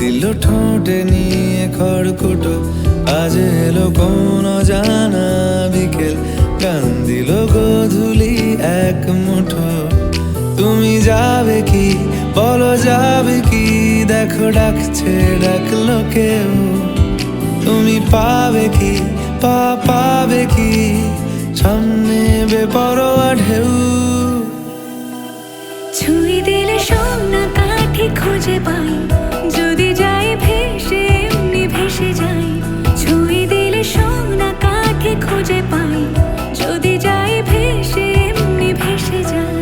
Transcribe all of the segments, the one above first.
দিল ঠোঁটে নিয়ে খড়কুটো, আজ এলো কোন জানা বিকেল, গান দিল গোধূলি এক মুঠো। তুমি যাবে কি বলো, যাবে কি? দেখো ডাকছে, ডাকলো কেউ। তুমি পাবে কি পাবে কি? সামনে বেপরোয়া ঢেউ। ছুঁয়ে দিলে সোনা কাঠি খুঁজে পাই, যদি যাই ভেসে এমনি ভেসে যাই। ছুঁয়ে দিলে সোনা কাঠি খুঁজে পাই, যদি যাই ভেসে এমনি ভেসে যাই।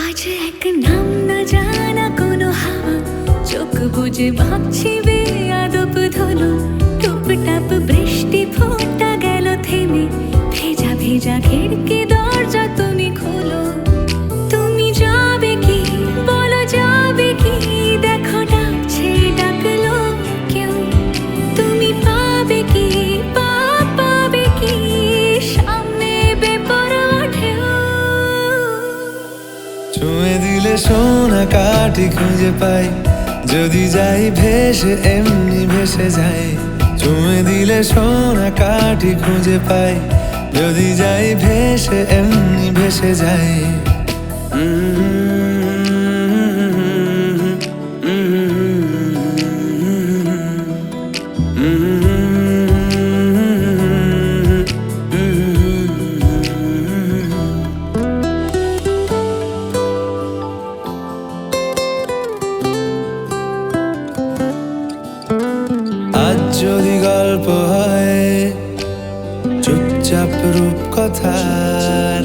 আজ এক নাম না জানা কোনো হাওয়া, চোখ বুঝে ভাবছি বেয়াদব ধলো। টুপটাপ বৃষ্টি ফোঁটা গেল থেমে, ভেজা ভেজা খিড়কি দরজা তুমি খোলো। তুমি যাবে কি বলো, যাবে কি? দেখো ডাকছে, ডাকলো কেউ। তুমি পাবে কি পাবে কি? সামনে বেপরোয়া ঢেউ। ছুঁয়ে দিলে সোনা কাঠি খুঁজে পাই, যদি যাই ভেসে এমনি ভেসে যাই। ছুঁয়ে দিলে সোনা কাঠি খুঁজে পাই, যদি যাই ভেসে এমনি ভেসে যাই। আজ যদি গল্প হয় চুপচাপ রূপকথার,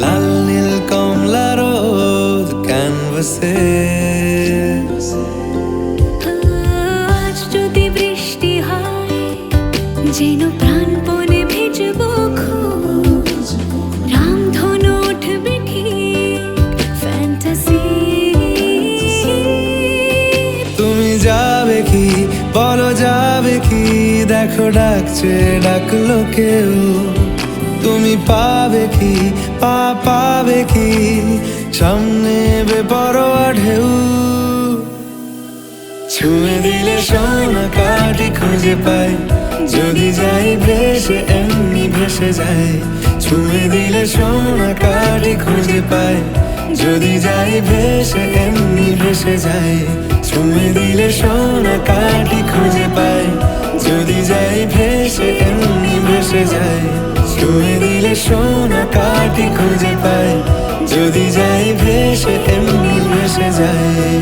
লাল নীল কমলা রোদ ক্যানভাসে। আজ যদি বৃষ্টি হয়, যেন প্রাণপণে ভিজবো খুব। রামধনু উঠবে ঠিক ফ্যান্টাসি। তুমি যাবে কি বলো, যাবে কি? দেখো ডাকছে, ডাকলো কেউ। তুমি পাবে কি পাবে কি? সামনে বেপরোয়া ঢেউ। ছুঁয়ে দিলে সোনা কাঠি খুঁজে পাই, যদি যাই ভেসে এমনি ভেসে যাই। ছুঁয়ে দিলে সোনা কাঠি খুঁজে পাই, যদি যাই ভেসে এমনি ভেসে যাই। ছুঁয়ে দিলে সোনা কাঠি খুঁজে পাই, যদি যাই ভেসে এমনি ভেসে যাই। ছুঁয়ে দিলে সোনা কাঠি খুঁজে পাই, যদি যাই ভেসে এমনি ভেসে যাই।